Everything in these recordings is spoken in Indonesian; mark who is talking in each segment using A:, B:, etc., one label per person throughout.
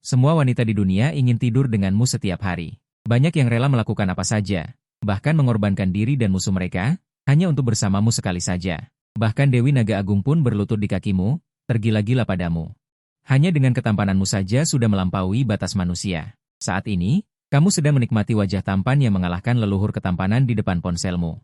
A: Semua wanita di dunia ingin tidur denganmu setiap hari. Banyak yang rela melakukan apa saja, bahkan mengorbankan diri dan musuh mereka, hanya untuk bersamamu sekali saja. Bahkan Dewi Naga Agung pun berlutut di kakimu, tergila-gila padamu. Hanya dengan ketampananmu saja sudah melampaui batas manusia. Saat ini, kamu sedang menikmati wajah tampan yang mengalahkan leluhur ketampanan di depan ponselmu.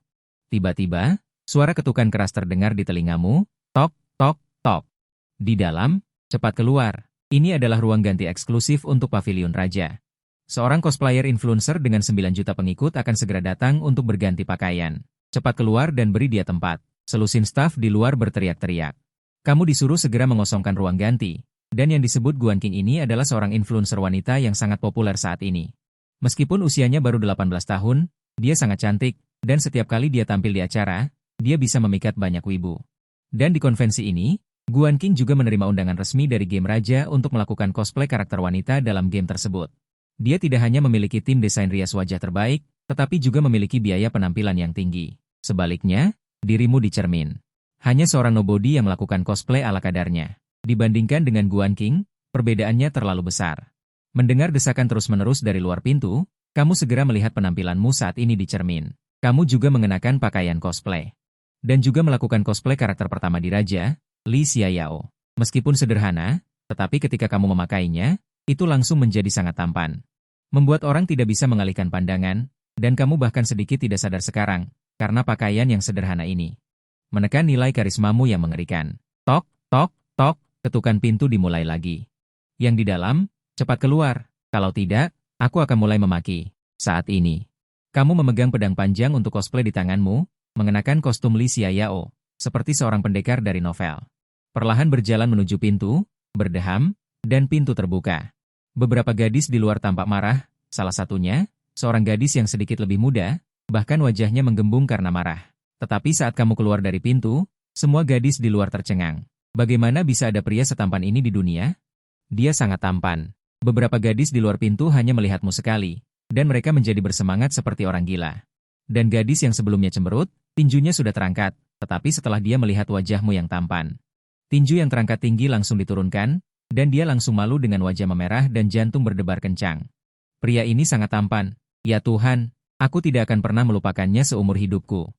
A: Tiba-tiba, suara ketukan keras terdengar di telingamu, tok, tok, tok. Di dalam, cepat keluar. Ini adalah ruang ganti eksklusif untuk Pavilion Raja. Seorang cosplayer influencer dengan 9 juta pengikut akan segera datang untuk berganti pakaian. Cepat keluar dan beri dia tempat. Selusin staf di luar berteriak-teriak. Kamu disuruh segera mengosongkan ruang ganti. Dan yang disebut Guan King ini adalah seorang influencer wanita yang sangat populer saat ini. Meskipun usianya baru 18 tahun, dia sangat cantik, dan setiap kali dia tampil di acara, dia bisa memikat banyak wibu. Dan di konvensi ini, Guan King juga menerima undangan resmi dari Game Raja untuk melakukan cosplay karakter wanita dalam game tersebut. Dia tidak hanya memiliki tim desain rias wajah terbaik, tetapi juga memiliki biaya penampilan yang tinggi. Sebaliknya, dirimu dicermin. Hanya seorang nobody yang melakukan cosplay ala kadarnya. Dibandingkan dengan Guan King, perbedaannya terlalu besar. Mendengar desakan terus-menerus dari luar pintu, kamu segera melihat penampilanmu saat ini di cermin. Kamu juga mengenakan pakaian cosplay. Dan juga melakukan cosplay karakter pertama di Raja, Li Xiaoyao. Meskipun sederhana, tetapi ketika kamu memakainya, itu langsung menjadi sangat tampan. Membuat orang tidak bisa mengalihkan pandangan, dan kamu bahkan sedikit tidak sadar sekarang, karena pakaian yang sederhana ini. Menekan nilai karismamu yang mengerikan. Tok, tok, tok. Ketukan pintu dimulai lagi. Yang di dalam, cepat keluar. Kalau tidak, aku akan mulai memaki. Saat ini, kamu memegang pedang panjang untuk cosplay di tanganmu, mengenakan kostum Li Xiaoyao, seperti seorang pendekar dari novel. Perlahan berjalan menuju pintu, berdeham, dan pintu terbuka. Beberapa gadis di luar tampak marah, salah satunya, seorang gadis yang sedikit lebih muda, bahkan wajahnya menggembung karena marah. Tetapi saat kamu keluar dari pintu, semua gadis di luar tercengang. Bagaimana bisa ada pria setampan ini di dunia? Dia sangat tampan. Beberapa gadis di luar pintu hanya melihatmu sekali, dan mereka menjadi bersemangat seperti orang gila. Dan gadis yang sebelumnya cemberut, tinjunya sudah terangkat, tetapi setelah dia melihat wajahmu yang tampan. Tinju yang terangkat tinggi langsung diturunkan, dan dia langsung malu dengan wajah memerah dan jantung berdebar kencang. Pria ini sangat tampan. Ya Tuhan, aku tidak akan pernah melupakannya seumur hidupku.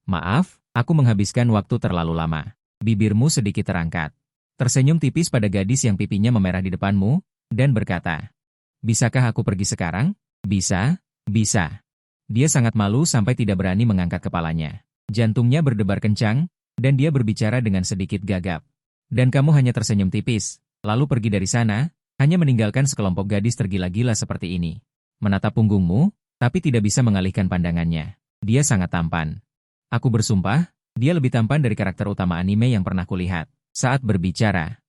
A: Maaf, aku menghabiskan waktu terlalu lama. Bibirmu sedikit terangkat. Tersenyum tipis pada gadis yang pipinya memerah di depanmu, dan berkata, "Bisakah aku pergi sekarang?" "Bisa, bisa." Dia sangat malu sampai tidak berani mengangkat kepalanya. Jantungnya berdebar kencang, dan dia berbicara dengan sedikit gagap. "Dan kamu hanya tersenyum tipis, lalu pergi dari sana, hanya meninggalkan sekelompok gadis tergila-gila seperti ini. Menatap punggungmu, tapi tidak bisa mengalihkan pandangannya. Dia sangat tampan. Aku bersumpah, dia lebih tampan dari karakter utama anime yang pernah kulihat." Saat berbicara,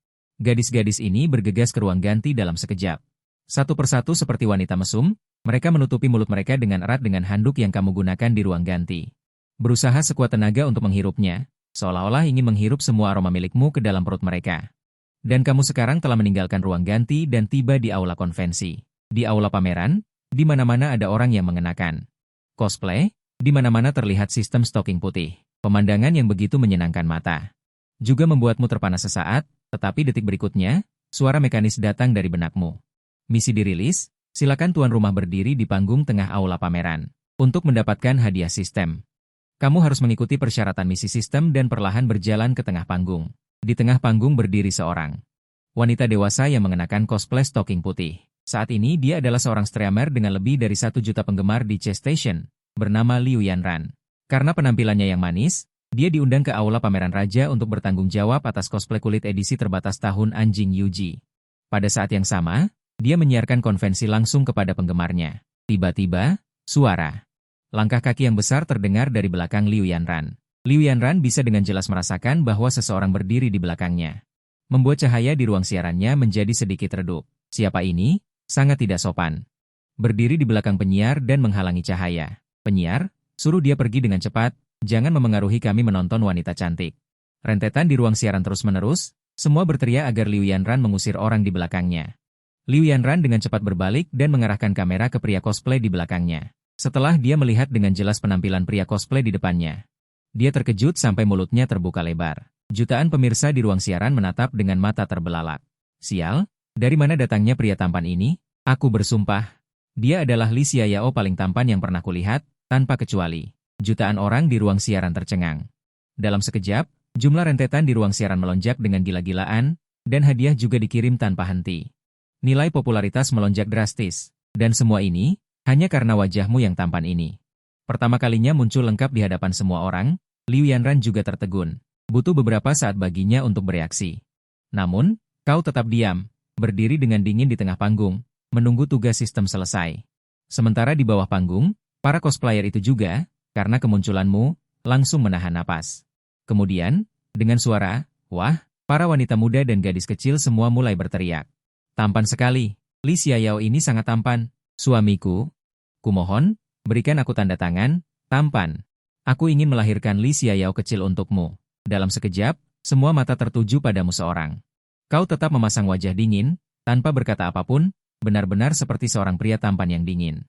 A: gadis-gadis ini bergegas ke ruang ganti dalam sekejap. Satu persatu seperti wanita mesum, mereka menutupi mulut mereka dengan erat dengan handuk yang kamu gunakan di ruang ganti. Berusaha sekuat tenaga untuk menghirupnya, seolah-olah ingin menghirup semua aroma milikmu ke dalam perut mereka. Dan kamu sekarang telah meninggalkan ruang ganti dan tiba di aula konvensi. Di aula pameran, di mana-mana ada orang yang mengenakan cosplay, di mana-mana terlihat sistem stocking putih. Pemandangan yang begitu menyenangkan mata. Juga membuatmu terpana sesaat, tetapi detik berikutnya, suara mekanis datang dari benakmu. Misi dirilis, silakan tuan rumah berdiri di panggung tengah aula pameran. Untuk mendapatkan hadiah sistem. Kamu harus mengikuti persyaratan misi sistem dan perlahan berjalan ke tengah panggung. Di tengah panggung berdiri seorang wanita dewasa yang mengenakan cosplay stocking putih. Saat ini dia adalah seorang streamer dengan lebih dari 1 juta penggemar di Chess Station, bernama Liu Yanran. Karena penampilannya yang manis, dia diundang ke aula pameran raja untuk bertanggung jawab atas cosplay kulit edisi terbatas tahun Anjing Yuji. Pada saat yang sama, dia menyiarkan konvensi langsung kepada penggemarnya. Tiba-tiba, suara langkah kaki yang besar terdengar dari belakang Liu Yanran. Liu Yanran bisa dengan jelas merasakan bahwa seseorang berdiri di belakangnya. Membuat cahaya di ruang siarannya menjadi sedikit redup. Siapa ini? Sangat tidak sopan. Berdiri di belakang penyiar dan menghalangi cahaya. Penyiar, suruh dia pergi dengan cepat. Jangan memengaruhi kami menonton wanita cantik. Rentetan di ruang siaran terus-menerus, semua berteriak agar Liu Yanran mengusir orang di belakangnya. Liu Yanran dengan cepat berbalik dan mengarahkan kamera ke pria cosplay di belakangnya. Setelah dia melihat dengan jelas penampilan pria cosplay di depannya, dia terkejut sampai mulutnya terbuka lebar. Jutaan pemirsa di ruang siaran menatap dengan mata terbelalak. Sial, Dari mana datangnya pria tampan ini? Aku bersumpah. Dia adalah Li Xiaoyao paling tampan yang pernah kulihat, tanpa kecuali. Jutaan orang di ruang siaran tercengang. Dalam sekejap, jumlah rentetan di ruang siaran melonjak dengan gila-gilaan, dan hadiah juga dikirim tanpa henti. Nilai popularitas melonjak drastis. Dan semua ini, hanya karena wajahmu yang tampan ini. Pertama kalinya muncul lengkap di hadapan semua orang, Liu Yanran juga tertegun. Butuh beberapa saat baginya untuk bereaksi. Namun, kau tetap diam, berdiri dengan dingin di tengah panggung, menunggu tugas sistem selesai. Sementara di bawah panggung, para cosplayer itu juga, karena kemunculanmu, langsung menahan napas. Kemudian, dengan suara, wah, para wanita muda dan gadis kecil semua mulai berteriak. Tampan sekali, Li Xiaoyao ini sangat tampan, suamiku. Kumohon, berikan aku tanda tangan, tampan. Aku ingin melahirkan Li Xiaoyao kecil untukmu. Dalam sekejap, semua mata tertuju padamu seorang. Kau tetap memasang wajah dingin, tanpa berkata apapun, benar-benar seperti seorang pria tampan yang dingin.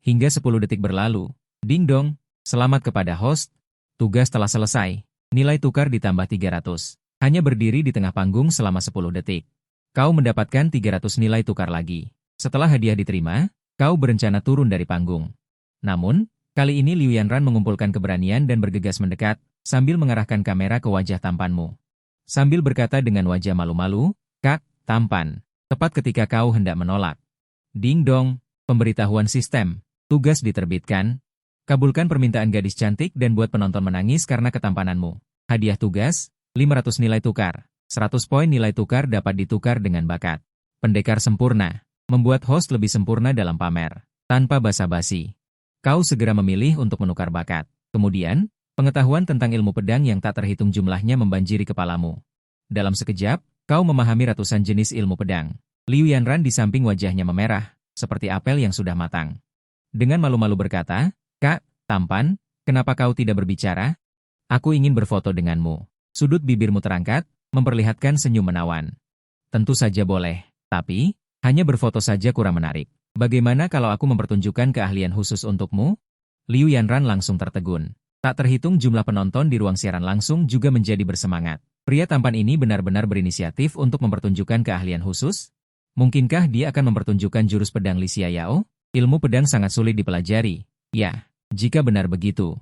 A: Hingga 10 detik berlalu. Ding dong, selamat kepada host. Tugas telah selesai. Nilai tukar ditambah 300. Hanya berdiri di tengah panggung selama 10 detik. Kau mendapatkan 300 nilai tukar lagi. Setelah hadiah diterima, kau berencana turun dari panggung. Namun, kali ini Liu Yanran mengumpulkan keberanian dan bergegas mendekat, sambil mengarahkan kamera ke wajah tampanmu. Sambil berkata dengan wajah malu-malu, "Kak, tampan." Tepat ketika kau hendak menolak. Ding dong, pemberitahuan sistem. Tugas diterbitkan. Kabulkan permintaan gadis cantik dan buat penonton menangis karena ketampananmu. Hadiah tugas, 500 nilai tukar. 100 poin nilai tukar dapat ditukar dengan bakat. Pendekar sempurna. Membuat host lebih sempurna dalam pamer. Tanpa basa-basi. Kau segera memilih untuk menukar bakat. Kemudian, pengetahuan tentang ilmu pedang yang tak terhitung jumlahnya membanjiri kepalamu. Dalam sekejap, kau memahami ratusan jenis ilmu pedang. Liu Yanran di samping wajahnya memerah, seperti apel yang sudah matang. Dengan malu-malu berkata, "Kak, tampan, kenapa kau tidak berbicara? Aku ingin berfoto denganmu." Sudut bibirmu terangkat, memperlihatkan senyum menawan. Tentu saja boleh, tapi, hanya berfoto saja kurang menarik. Bagaimana kalau aku mempertunjukkan keahlian khusus untukmu? Liu Yanran langsung tertegun. Tak terhitung jumlah penonton di ruang siaran langsung juga menjadi bersemangat. Pria tampan ini benar-benar berinisiatif untuk mempertunjukkan keahlian khusus? Mungkinkah dia akan mempertunjukkan jurus pedang Li Xiaoyao? Ilmu pedang sangat sulit dipelajari. Ya, jika benar begitu,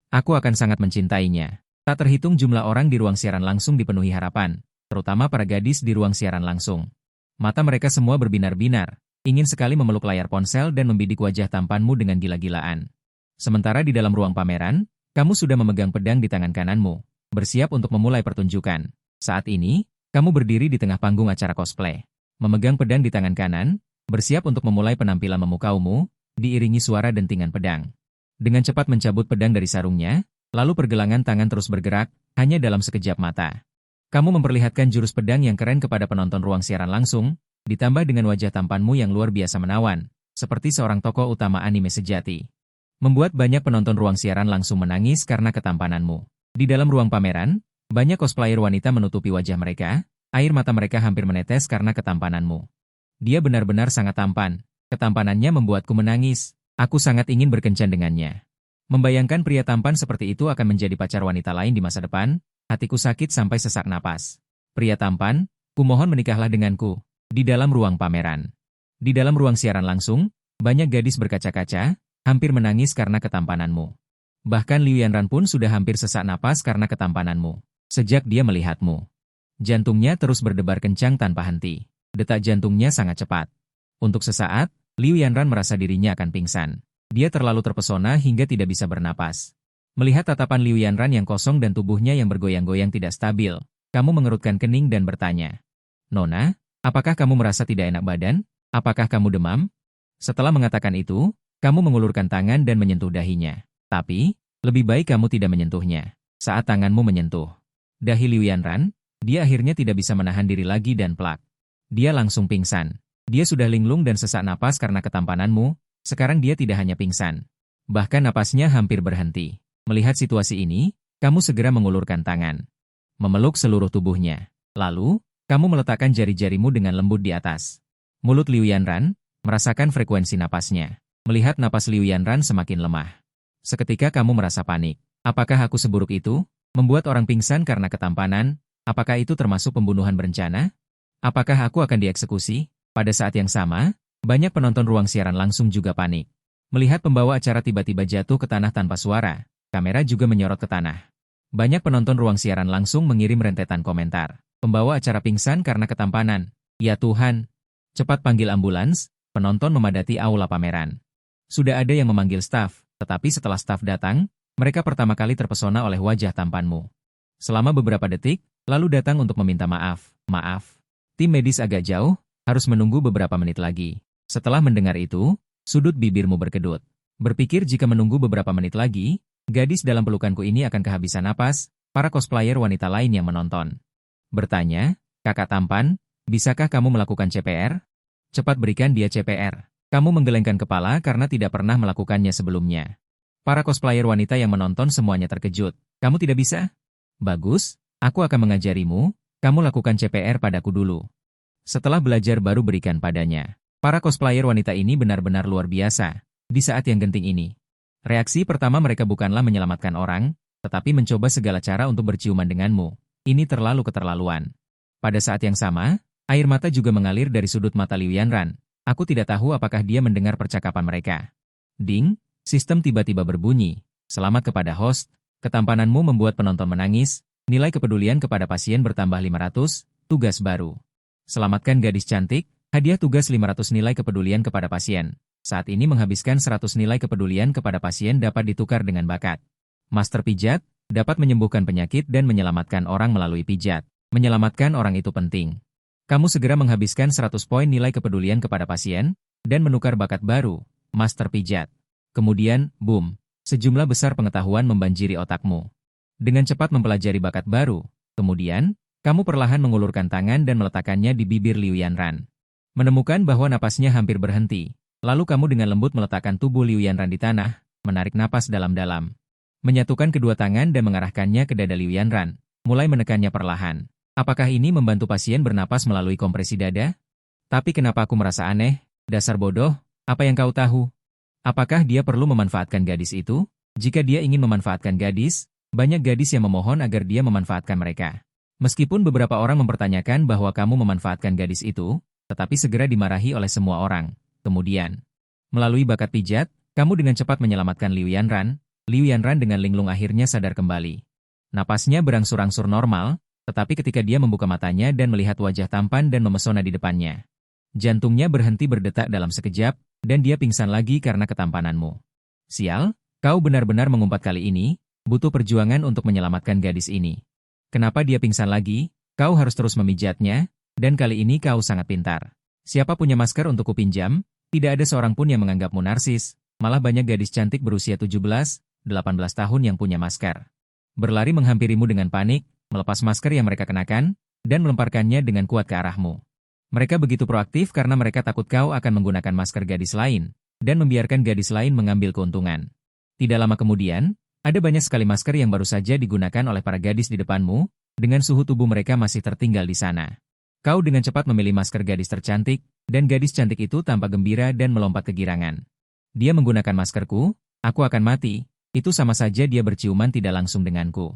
A: aku akan sangat mencintainya. Tak terhitung jumlah orang di ruang siaran langsung dipenuhi harapan, terutama para gadis di ruang siaran langsung. Mata mereka semua berbinar-binar, ingin sekali memeluk layar ponsel dan membidik wajah tampanmu dengan gila-gilaan. Sementara di dalam ruang pameran, kamu sudah memegang pedang di tangan kananmu, bersiap untuk memulai pertunjukan. Saat ini, kamu berdiri di tengah panggung acara cosplay. Memegang pedang di tangan kanan, bersiap untuk memulai penampilan memukaumu, diiringi suara dentingan pedang. Dengan cepat mencabut pedang dari sarungnya, lalu pergelangan tangan terus bergerak, hanya dalam sekejap mata. Kamu memperlihatkan jurus pedang yang keren kepada penonton ruang siaran langsung, ditambah dengan wajah tampanmu yang luar biasa menawan, seperti seorang tokoh utama anime sejati. Membuat banyak penonton ruang siaran langsung menangis karena ketampananmu. Di dalam ruang pameran, banyak cosplayer wanita menutupi wajah mereka, air mata mereka hampir menetes karena ketampananmu. Dia benar-benar sangat tampan. Ketampanannya membuatku menangis. Aku sangat ingin berkencan dengannya. Membayangkan pria tampan seperti itu akan menjadi pacar wanita lain di masa depan, hatiku sakit sampai sesak napas. Pria tampan, kumohon menikahlah denganku. Di dalam ruang pameran. Di dalam ruang siaran langsung, banyak gadis berkaca-kaca, hampir menangis karena ketampananmu. Bahkan Liu Yanran pun sudah hampir sesak napas karena ketampananmu. Sejak dia melihatmu. Jantungnya terus berdebar kencang tanpa henti. Detak jantungnya sangat cepat. Untuk sesaat, Liu Yanran merasa dirinya akan pingsan. Dia terlalu terpesona hingga tidak bisa bernapas. Melihat tatapan Liu Yanran yang kosong dan tubuhnya yang bergoyang-goyang tidak stabil, kamu mengerutkan kening dan bertanya, "Nona, apakah kamu merasa tidak enak badan? Apakah kamu demam?" Setelah mengatakan itu, kamu mengulurkan tangan dan menyentuh dahinya. Tapi, lebih baik kamu tidak menyentuhnya. Saat tanganmu menyentuh dahi Liu Yanran, dia akhirnya tidak bisa menahan diri lagi dan plak. Dia langsung pingsan. Dia sudah linglung dan sesak napas karena ketampananmu, sekarang dia tidak hanya pingsan. Bahkan napasnya hampir berhenti. Melihat situasi ini, kamu segera mengulurkan tangan. Memeluk seluruh tubuhnya. Lalu, kamu meletakkan jari-jarimu dengan lembut di atas mulut Liu Yanran, merasakan frekuensi napasnya. Melihat napas Liu Yanran semakin lemah. Seketika kamu merasa panik. Apakah aku seburuk itu? Membuat orang pingsan karena ketampanan? Apakah itu termasuk pembunuhan berencana? Apakah aku akan dieksekusi? Pada saat yang sama, banyak penonton ruang siaran langsung juga panik. Melihat pembawa acara tiba-tiba jatuh ke tanah tanpa suara, kamera juga menyorot ke tanah. Banyak penonton ruang siaran langsung mengirim rentetan komentar. Pembawa acara pingsan karena ketampanan. Ya Tuhan, cepat panggil ambulans. Penonton memadati aula pameran. Sudah ada yang memanggil staf, tetapi setelah staf datang, mereka pertama kali terpesona oleh wajah tampanmu. Selama beberapa detik, lalu datang untuk meminta maaf. Maaf. Tim medis agak jauh, harus menunggu beberapa menit lagi. Setelah mendengar itu, sudut bibirmu berkedut. Berpikir jika menunggu beberapa menit lagi, gadis dalam pelukanku ini akan kehabisan napas, para cosplayer wanita lain yang menonton. Bertanya, kakak tampan, bisakah kamu melakukan CPR? Cepat berikan dia CPR. Kamu menggelengkan kepala karena tidak pernah melakukannya sebelumnya. Para cosplayer wanita yang menonton semuanya terkejut. Kamu tidak bisa? Bagus, aku akan mengajarimu. Kamu lakukan CPR padaku dulu. Setelah belajar baru berikan padanya. Para cosplayer wanita ini benar-benar luar biasa. Di saat yang genting ini. Reaksi pertama mereka bukanlah menyelamatkan orang, tetapi mencoba segala cara untuk berciuman denganmu. Ini terlalu keterlaluan. Pada saat yang sama, air mata juga mengalir dari sudut mata Liu Yanran. Aku tidak tahu apakah dia mendengar percakapan mereka. Ding, sistem tiba-tiba berbunyi. Selamat kepada host, ketampananmu membuat penonton menangis. Nilai kepedulian kepada pasien bertambah 500, tugas baru. Selamatkan gadis cantik, hadiah tugas 500 nilai kepedulian kepada pasien. Saat ini menghabiskan 100 nilai kepedulian kepada pasien dapat ditukar dengan bakat. Master pijat, dapat menyembuhkan penyakit dan menyelamatkan orang melalui pijat. Menyelamatkan orang itu penting. Kamu segera menghabiskan 100 poin nilai kepedulian kepada pasien, dan menukar bakat baru, Master pijat. Kemudian, boom, sejumlah besar pengetahuan membanjiri otakmu. Dengan cepat mempelajari bakat baru, kemudian, kamu perlahan mengulurkan tangan dan meletakkannya di bibir Liu Yanran. Menemukan bahwa napasnya hampir berhenti, lalu kamu dengan lembut meletakkan tubuh Liu Yanran di tanah, menarik napas dalam-dalam. Menyatukan kedua tangan dan mengarahkannya ke dada Liu Yanran, mulai menekannya perlahan. Apakah ini membantu pasien bernapas melalui kompresi dada? Tapi kenapa aku merasa aneh? Dasar bodoh, apa yang kau tahu? Apakah dia perlu memanfaatkan gadis itu? Jika dia ingin memanfaatkan gadis, banyak gadis yang memohon agar dia memanfaatkan mereka. Meskipun beberapa orang mempertanyakan bahwa kamu memanfaatkan gadis itu, tetapi segera dimarahi oleh semua orang. Kemudian, melalui bakat pijat, kamu dengan cepat menyelamatkan Liu Yanran. Liu Yanran dengan linglung akhirnya sadar kembali. Napasnya berangsur-angsur normal, tetapi ketika dia membuka matanya dan melihat wajah tampan dan memesona di depannya. Jantungnya berhenti berdetak dalam sekejap, dan dia pingsan lagi karena ketampananmu. Sial, kau benar-benar mengumpat kali ini. Butuh perjuangan untuk menyelamatkan gadis ini. Kenapa dia pingsan lagi? Kau harus terus memijatnya, dan kali ini kau sangat pintar. Siapa punya masker untuk kupinjam? Tidak ada seorang pun yang menganggapmu narsis, malah banyak gadis cantik berusia 17, 18 tahun yang punya masker. Berlari menghampirimu dengan panik, melepas masker yang mereka kenakan, dan melemparkannya dengan kuat ke arahmu. Mereka begitu proaktif karena mereka takut kau akan menggunakan masker gadis lain, dan membiarkan gadis lain mengambil keuntungan. Tidak lama kemudian, ada banyak sekali masker yang baru saja digunakan oleh para gadis di depanmu, dengan suhu tubuh mereka masih tertinggal di sana. Kau dengan cepat memilih masker gadis tercantik, dan gadis cantik itu tampak gembira dan melompat kegirangan. Dia menggunakan maskerku, aku akan mati, itu sama saja dia berciuman tidak langsung denganku.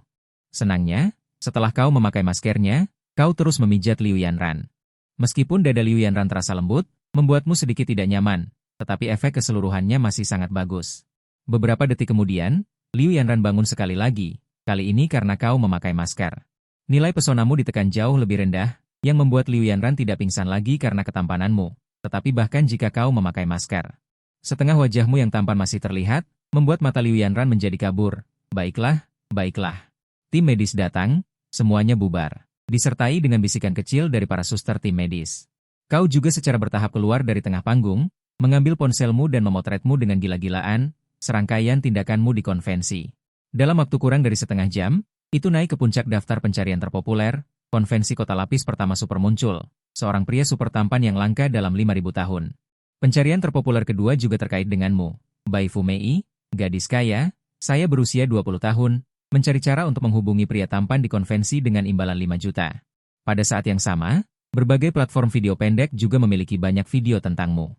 A: Senangnya, setelah kau memakai maskernya, kau terus memijat Liu Yanran. Meskipun dada Liu Yanran terasa lembut, membuatmu sedikit tidak nyaman, tetapi efek keseluruhannya masih sangat bagus. Beberapa detik kemudian, Liu Yanran bangun sekali lagi, kali ini karena kau memakai masker. Nilai pesonamu ditekan jauh lebih rendah, yang membuat Liu Yanran tidak pingsan lagi karena ketampananmu, tetapi bahkan jika kau memakai masker. Setengah wajahmu yang tampan masih terlihat, membuat mata Liu Yanran menjadi kabur. Baiklah, baiklah. Tim medis datang, semuanya bubar. Disertai dengan bisikan kecil dari para suster tim medis. Kau juga secara bertahap keluar dari tengah panggung, mengambil ponselmu dan memotretmu dengan gila-gilaan, serangkaian tindakanmu di konvensi. Dalam waktu kurang dari setengah jam, itu naik ke puncak daftar pencarian terpopuler, konvensi kota lapis pertama super muncul, seorang pria super tampan yang langka dalam 5.000 tahun. Pencarian terpopuler kedua juga terkait denganmu, Bai Fumei, gadis kaya, saya berusia 20 tahun, mencari cara untuk menghubungi pria tampan di konvensi dengan imbalan 5 juta. Pada saat yang sama, berbagai platform video pendek juga memiliki banyak video tentangmu.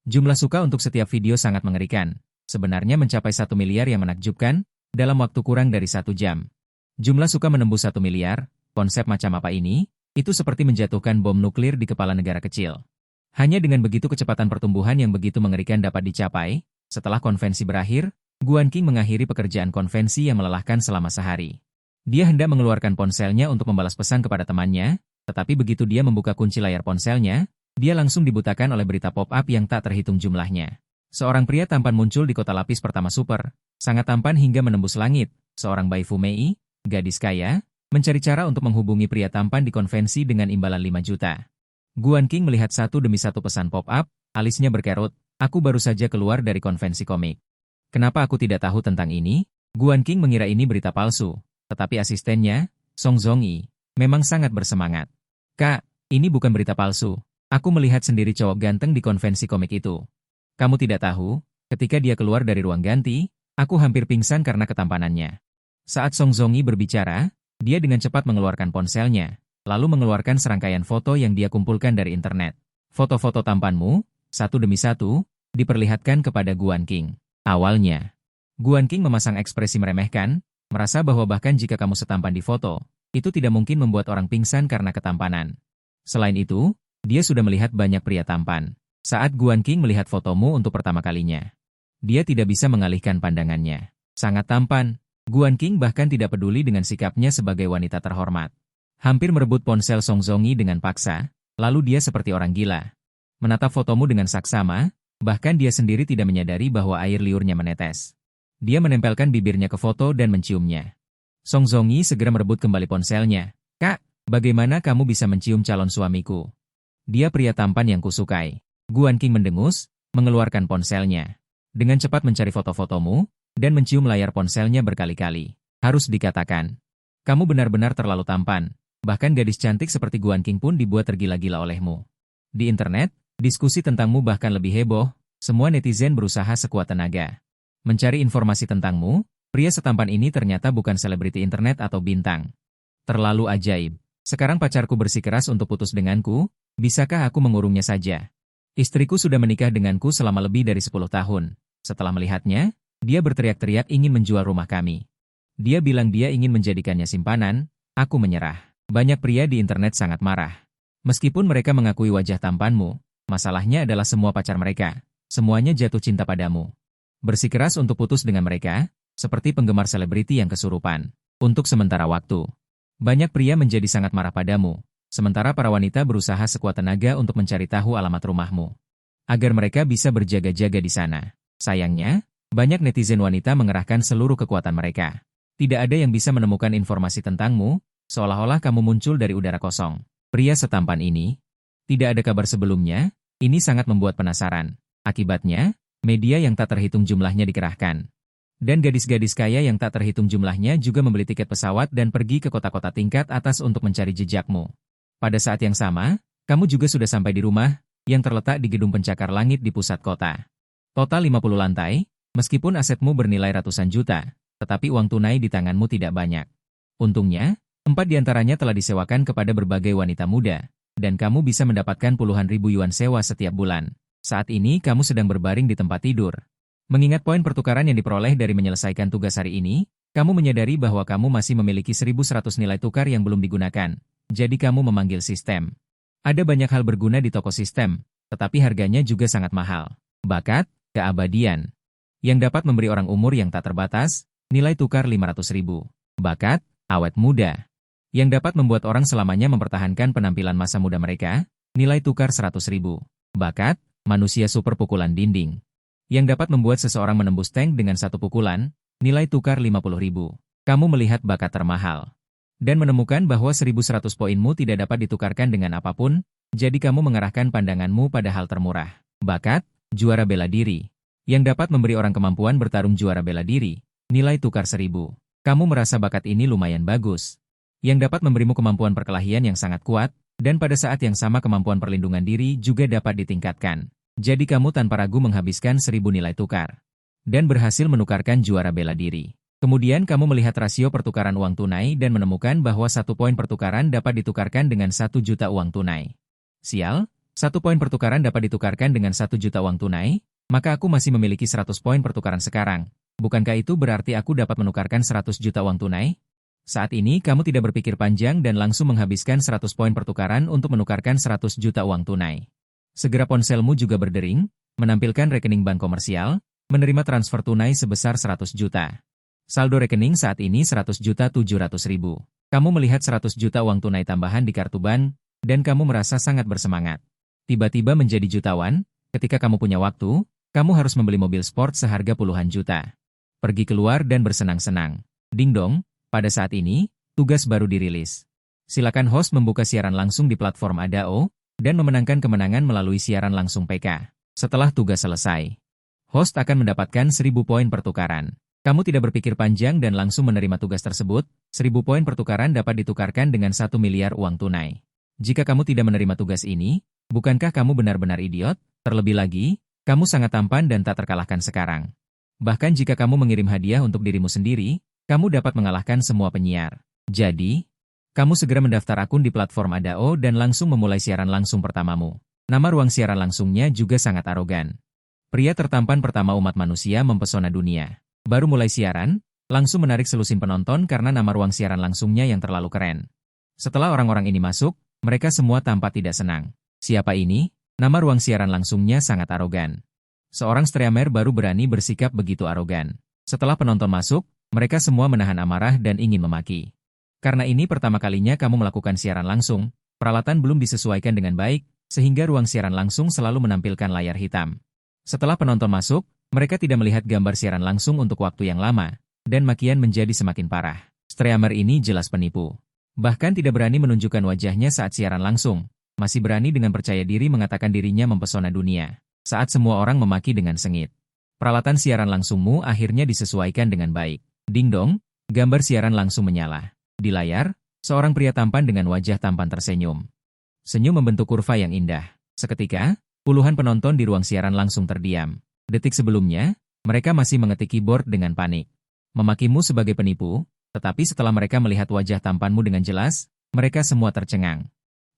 A: Jumlah suka untuk setiap video sangat mengerikan. Sebenarnya mencapai 1 miliar yang menakjubkan, dalam waktu kurang dari 1 jam. Jumlah suka menembus 1 miliar, konsep macam apa ini? Itu seperti menjatuhkan bom nuklir di kepala negara kecil. Hanya dengan begitu kecepatan pertumbuhan yang begitu mengerikan dapat dicapai. Setelah konvensi berakhir, Guan Qing mengakhiri pekerjaan konvensi yang melelahkan selama sehari. Dia hendak mengeluarkan ponselnya untuk membalas pesan kepada temannya, tetapi begitu dia membuka kunci layar ponselnya, dia langsung dibutakan oleh berita pop-up yang tak terhitung jumlahnya. Seorang pria tampan muncul di kota lapis pertama super, sangat tampan hingga menembus langit. Seorang Bai Fu Mei, gadis kaya, mencari cara untuk menghubungi pria tampan di konvensi dengan imbalan 5 juta. Guan Qing melihat satu demi satu pesan pop-up, alisnya berkerut, aku baru saja keluar dari konvensi komik. Kenapa aku tidak tahu tentang ini? Guan Qing mengira ini berita palsu, tetapi asistennya, Song Zhongyi, memang sangat bersemangat. Kak, ini bukan berita palsu. Aku melihat sendiri cowok ganteng di konvensi komik itu. Kamu tidak tahu, ketika dia keluar dari ruang ganti, aku hampir pingsan karena ketampanannya. Saat Song Zhongyi berbicara, dia dengan cepat mengeluarkan ponselnya, lalu mengeluarkan serangkaian foto yang dia kumpulkan dari internet. Foto-foto tampanmu, satu demi satu, diperlihatkan kepada Guan Qing. Awalnya, Guan Qing memasang ekspresi meremehkan, merasa bahwa bahkan jika kamu setampan di foto, itu tidak mungkin membuat orang pingsan karena ketampanan. Selain itu, dia sudah melihat banyak pria tampan. Saat Guan Qing melihat fotomu untuk pertama kalinya, dia tidak bisa mengalihkan pandangannya. Sangat tampan, Guan Qing bahkan tidak peduli dengan sikapnya sebagai wanita terhormat. Hampir merebut ponsel Song Zhongyi dengan paksa, lalu dia seperti orang gila. Menatap fotomu dengan saksama, bahkan dia sendiri tidak menyadari bahwa air liurnya menetes. Dia menempelkan bibirnya ke foto dan menciumnya. Song Zhongyi segera merebut kembali ponselnya. Kak, bagaimana kamu bisa mencium calon suamiku? Dia pria tampan yang kusukai. Guan Qing mendengus, mengeluarkan ponselnya. Dengan cepat mencari foto-fotomu, dan mencium layar ponselnya berkali-kali. Harus dikatakan, kamu benar-benar terlalu tampan. Bahkan gadis cantik seperti Guan Qing pun dibuat tergila-gila olehmu. Di internet, diskusi tentangmu bahkan lebih heboh, semua netizen berusaha sekuat tenaga mencari informasi tentangmu. Pria setampan ini ternyata bukan selebriti internet atau bintang. Terlalu ajaib. Sekarang pacarku bersikeras untuk putus denganku, bisakah aku mengurungnya saja? Istriku sudah menikah denganku selama lebih dari 10 tahun. Setelah melihatnya, dia berteriak-teriak ingin menjual rumah kami. Dia bilang dia ingin menjadikannya simpanan, aku menyerah. Banyak pria di internet sangat marah. Meskipun mereka mengakui wajah tampanmu, masalahnya adalah semua pacar mereka. Semuanya jatuh cinta padamu. Bersikeras untuk putus dengan mereka, seperti penggemar selebriti yang kesurupan. Untuk sementara waktu, banyak pria menjadi sangat marah padamu, sementara para wanita berusaha sekuat tenaga untuk mencari tahu alamat rumahmu, agar mereka bisa berjaga-jaga di sana. Sayangnya, banyak netizen wanita mengerahkan seluruh kekuatan mereka. Tidak ada yang bisa menemukan informasi tentangmu, seolah-olah kamu muncul dari udara kosong. Pria setampan ini, tidak ada kabar sebelumnya, ini sangat membuat penasaran. Akibatnya, media yang tak terhitung jumlahnya dikerahkan. Dan gadis-gadis kaya yang tak terhitung jumlahnya juga membeli tiket pesawat dan pergi ke kota-kota tingkat atas untuk mencari jejakmu. Pada saat yang sama, kamu juga sudah sampai di rumah, yang terletak di gedung pencakar langit di pusat kota. Total 50 lantai, meskipun asetmu bernilai ratusan juta, tetapi uang tunai di tanganmu tidak banyak. Untungnya, 4 diantaranya telah disewakan kepada berbagai wanita muda, dan kamu bisa mendapatkan puluhan ribu yuan sewa setiap bulan. Saat ini kamu sedang berbaring di tempat tidur. Mengingat poin pertukaran yang diperoleh dari menyelesaikan tugas hari ini, kamu menyadari bahwa kamu masih memiliki 1.100 nilai tukar yang belum digunakan. Jadi kamu memanggil sistem. Ada banyak hal berguna di toko sistem, tetapi harganya juga sangat mahal. Bakat, keabadian. Yang dapat memberi orang umur yang tak terbatas, nilai tukar 500.000. Bakat, awet muda. Yang dapat membuat orang selamanya mempertahankan penampilan masa muda mereka, nilai tukar 100.000. Bakat, manusia super pukulan dinding. Yang dapat membuat seseorang menembus tank dengan satu pukulan, nilai tukar 50.000. Kamu melihat bakat termahal. Dan menemukan bahwa 1.100 poinmu tidak dapat ditukarkan dengan apapun, jadi kamu mengarahkan pandanganmu pada hal termurah. Bakat, juara bela diri. Yang dapat memberi orang kemampuan bertarung juara bela diri, nilai tukar 1.000. Kamu merasa bakat ini lumayan bagus. Yang dapat memberimu kemampuan perkelahian yang sangat kuat, dan pada saat yang sama kemampuan perlindungan diri juga dapat ditingkatkan. Jadi kamu tanpa ragu menghabiskan 1.000 nilai tukar. Dan berhasil menukarkan juara bela diri. Kemudian kamu melihat rasio pertukaran uang tunai dan menemukan bahwa 1 poin pertukaran dapat ditukarkan dengan 1 juta uang tunai. Sial, 1 poin pertukaran dapat ditukarkan dengan 1 juta uang tunai, maka aku masih memiliki 100 poin pertukaran sekarang. Bukankah itu berarti aku dapat menukarkan 100 juta uang tunai? Saat ini kamu tidak berpikir panjang dan langsung menghabiskan 100 poin pertukaran untuk menukarkan 100 juta uang tunai. Segera ponselmu juga berdering, menampilkan rekening bank komersial, menerima transfer tunai sebesar 100 juta. Saldo rekening saat ini 100 juta 700 ribu. Kamu melihat 100 juta uang tunai tambahan di kartu bank, dan kamu merasa sangat bersemangat. Tiba-tiba menjadi jutawan, ketika kamu punya waktu, kamu harus membeli mobil sport seharga puluhan juta. Pergi keluar dan bersenang-senang. Ding dong. Pada saat ini, tugas baru dirilis. Silakan host membuka siaran langsung di platform ADAO, dan memenangkan kemenangan melalui siaran langsung PK. Setelah tugas selesai, host akan mendapatkan 1000 poin pertukaran. Kamu tidak berpikir panjang dan langsung menerima tugas tersebut, 1000 poin pertukaran dapat ditukarkan dengan 1 miliar uang tunai. Jika kamu tidak menerima tugas ini, bukankah kamu benar-benar idiot? Terlebih lagi, kamu sangat tampan dan tak terkalahkan sekarang. Bahkan jika kamu mengirim hadiah untuk dirimu sendiri, kamu dapat mengalahkan semua penyiar. Jadi, kamu segera mendaftar akun di platform ADAO dan langsung memulai siaran langsung pertamamu. Nama ruang siaran langsungnya juga sangat arogan. Pria tertampan pertama umat manusia mempesona dunia. Baru mulai siaran, langsung menarik selusin penonton karena nama ruang siaran langsungnya yang terlalu keren. Setelah orang-orang ini masuk, mereka semua tampak tidak senang. Siapa ini? Nama ruang siaran langsungnya sangat arogan. Seorang streamer baru berani bersikap begitu arogan. Setelah penonton masuk, mereka semua menahan amarah dan ingin memaki. Karena ini pertama kalinya kamu melakukan siaran langsung, peralatan belum disesuaikan dengan baik, sehingga ruang siaran langsung selalu menampilkan layar hitam. Setelah penonton masuk, mereka tidak melihat gambar siaran langsung untuk waktu yang lama, dan makian menjadi semakin parah. Streamer ini jelas penipu. Bahkan tidak berani menunjukkan wajahnya saat siaran langsung, masih berani dengan percaya diri mengatakan dirinya mempesona dunia, saat semua orang memaki dengan sengit. Peralatan siaran langsungmu akhirnya disesuaikan dengan baik. Ding dong, gambar siaran langsung menyala. Di layar, seorang pria tampan dengan wajah tampan tersenyum. Senyum membentuk kurva yang indah. Seketika, puluhan penonton di ruang siaran langsung terdiam. Detik sebelumnya, mereka masih mengetik keyboard dengan panik. Memakimu sebagai penipu, tetapi setelah mereka melihat wajah tampanmu dengan jelas, mereka semua tercengang.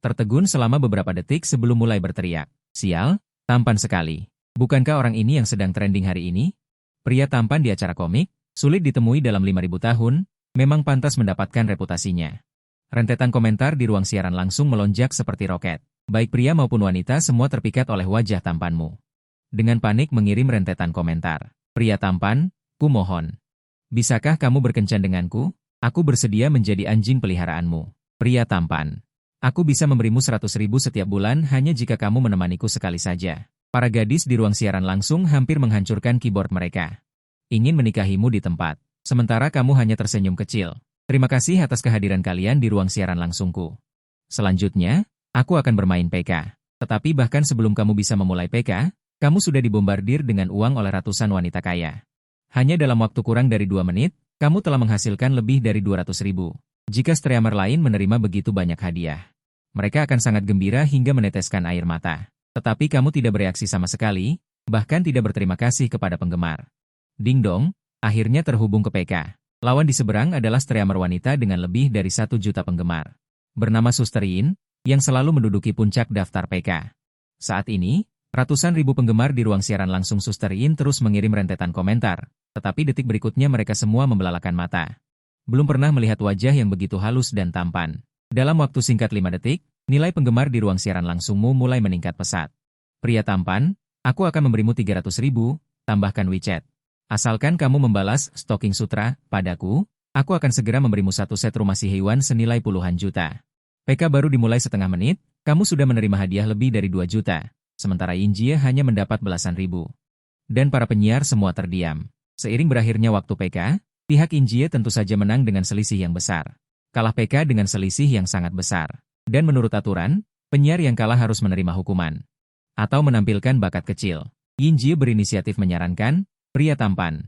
A: Tertegun selama beberapa detik sebelum mulai berteriak. Sial, tampan sekali. Bukankah orang ini yang sedang trending hari ini? Pria tampan di acara komik, sulit ditemui dalam 5.000 tahun, memang pantas mendapatkan reputasinya. Rentetan komentar di ruang siaran langsung melonjak seperti roket. Baik pria maupun wanita semua terpikat oleh wajah tampanmu. Dengan panik mengirim rentetan komentar. Pria tampan, kumohon. Bisakah kamu berkencan denganku? Aku bersedia menjadi anjing peliharaanmu. Pria tampan. Aku bisa memberimu 100.000 setiap bulan hanya jika kamu menemaniku sekali saja. Para gadis di ruang siaran langsung hampir menghancurkan keyboard mereka. Ingin menikahimu di tempat, sementara kamu hanya tersenyum kecil. Terima kasih atas kehadiran kalian di ruang siaran langsungku. Selanjutnya, aku akan bermain PK. Tetapi bahkan sebelum kamu bisa memulai PK, kamu sudah dibombardir dengan uang oleh ratusan wanita kaya. Hanya dalam waktu kurang dari 2 menit, kamu telah menghasilkan lebih dari 200.000. Jika streamer lain menerima begitu banyak hadiah, mereka akan sangat gembira hingga meneteskan air mata. Tetapi kamu tidak bereaksi sama sekali, bahkan tidak berterima kasih kepada penggemar. Ding dong, akhirnya terhubung ke PK. Lawan di seberang adalah streamer wanita dengan lebih dari 1 juta penggemar. Bernama Susterin, yang selalu menduduki puncak daftar PK. Saat ini, ratusan ribu penggemar di ruang siaran langsung Susterin terus mengirim rentetan komentar, tetapi detik berikutnya mereka semua membelalakan mata. Belum pernah melihat wajah yang begitu halus dan tampan. Dalam waktu singkat 5 detik, nilai penggemar di ruang siaran langsungmu mulai meningkat pesat. Pria tampan, aku akan memberimu 300.000, tambahkan WeChat. Asalkan kamu membalas Stalking Sutra padaku, aku akan segera memberimu 1 set rumah si hewan senilai puluhan juta. PK baru dimulai setengah menit, kamu sudah menerima hadiah lebih dari 2 juta, sementara Injie hanya mendapat belasan ribu. Dan para penyiar semua terdiam. Seiring berakhirnya waktu PK, pihak Injie tentu saja menang dengan selisih yang besar. Kalah PK dengan selisih yang sangat besar. Dan menurut aturan, penyiar yang kalah harus menerima hukuman. Atau menampilkan bakat kecil. Injie berinisiatif menyarankan, pria tampan.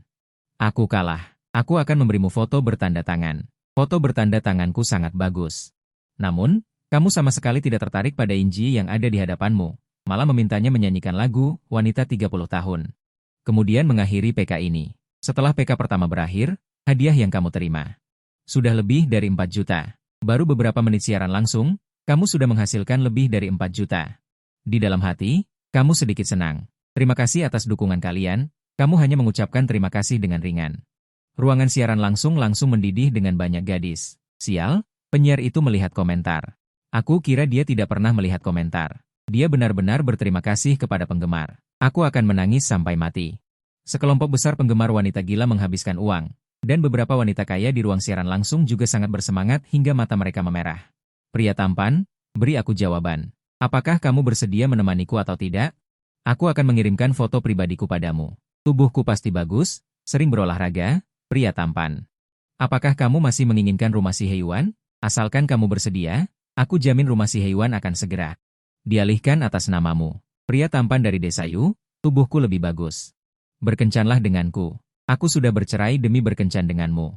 A: Aku kalah. Aku akan memberimu foto bertanda tangan. Foto bertanda tanganku sangat bagus. Namun, kamu sama sekali tidak tertarik pada Injie yang ada di hadapanmu, malah memintanya menyanyikan lagu Wanita 30 tahun. Kemudian mengakhiri PK ini. Setelah PK pertama berakhir, hadiah yang kamu terima sudah lebih dari 4 juta. Baru beberapa menit siaran langsung, kamu sudah menghasilkan lebih dari 4 juta. Di dalam hati, kamu sedikit senang. Terima kasih atas dukungan kalian. Kamu hanya mengucapkan terima kasih dengan ringan. Ruangan siaran langsung mendidih dengan banyak gadis. Sial, penyiar itu melihat komentar. Aku kira dia tidak pernah melihat komentar. Dia benar-benar berterima kasih kepada penggemar. Aku akan menangis sampai mati. Sekelompok besar penggemar wanita gila menghabiskan uang. Dan beberapa wanita kaya di ruang siaran langsung juga sangat bersemangat hingga mata mereka memerah. Pria tampan, beri aku jawaban. Apakah kamu bersedia menemaniku atau tidak? Aku akan mengirimkan foto pribadiku padamu. Tubuhku pasti bagus, sering berolahraga, pria tampan. Apakah kamu masih menginginkan rumah si Heiwan? Asalkan kamu bersedia, aku jamin rumah si Heiwan akan segera dialihkan atas namamu. Pria tampan dari desa Yu, tubuhku lebih bagus. Berkencanlah denganku. Aku sudah bercerai demi berkencan denganmu.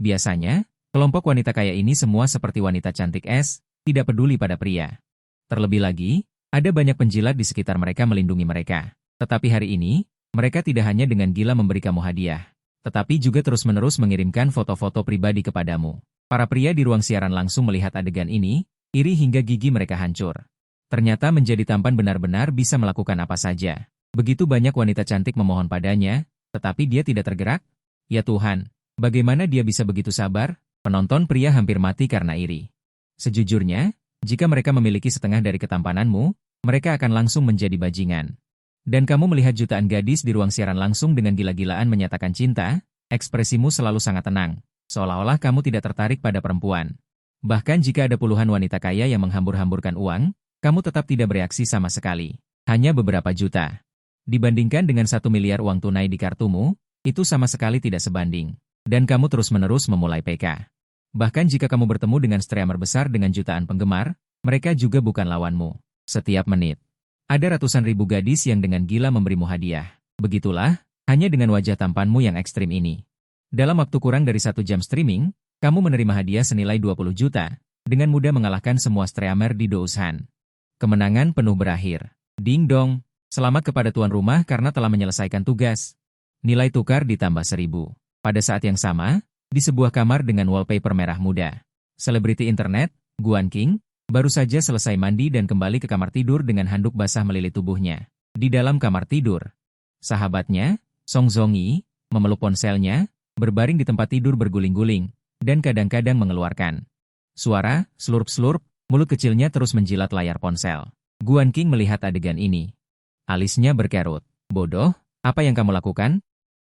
A: Biasanya, kelompok wanita kaya ini semua seperti wanita cantik es, tidak peduli pada pria. Terlebih lagi, ada banyak penjilat di sekitar mereka melindungi mereka. Tetapi hari ini, mereka tidak hanya dengan gila memberi kamu hadiah, tetapi juga terus-menerus mengirimkan foto-foto pribadi kepadamu. Para pria di ruang siaran langsung melihat adegan ini, iri hingga gigi mereka hancur. Ternyata menjadi tampan benar-benar bisa melakukan apa saja. Begitu banyak wanita cantik memohon padanya, tetapi dia tidak tergerak. Ya Tuhan, bagaimana dia bisa begitu sabar? Penonton pria hampir mati karena iri. Sejujurnya, jika mereka memiliki setengah dari ketampananmu, mereka akan langsung menjadi bajingan. Dan kamu melihat jutaan gadis di ruang siaran langsung dengan gila-gilaan menyatakan cinta, ekspresimu selalu sangat tenang, seolah-olah kamu tidak tertarik pada perempuan. Bahkan jika ada puluhan wanita kaya yang menghambur-hamburkan uang, kamu tetap tidak bereaksi sama sekali. Hanya beberapa juta. Dibandingkan dengan 1 miliar uang tunai di kartumu, itu sama sekali tidak sebanding. Dan kamu terus-menerus memulai PK. Bahkan jika kamu bertemu dengan streamer besar dengan jutaan penggemar, mereka juga bukan lawanmu. Setiap menit, ada ratusan ribu gadis yang dengan gila memberimu hadiah. Begitulah, hanya dengan wajah tampanmu yang ekstrim ini. Dalam waktu kurang dari 1 jam streaming, kamu menerima hadiah senilai 20 juta, dengan mudah mengalahkan semua streamer di Doushan. Kemenangan penuh berakhir. Ding dong, selamat kepada tuan rumah karena telah menyelesaikan tugas. Nilai tukar ditambah 1000. Pada saat yang sama, di sebuah kamar dengan wallpaper merah muda, selebriti internet, Guan King, baru saja selesai mandi dan kembali ke kamar tidur dengan handuk basah melilit tubuhnya. Di dalam kamar tidur, sahabatnya, Song Zongyi, memeluk ponselnya, berbaring di tempat tidur berguling-guling, dan kadang-kadang mengeluarkan suara, slurp-slurp, mulut kecilnya terus menjilat layar ponsel. Guan King melihat adegan ini. Alisnya berkerut. Bodoh, apa yang kamu lakukan?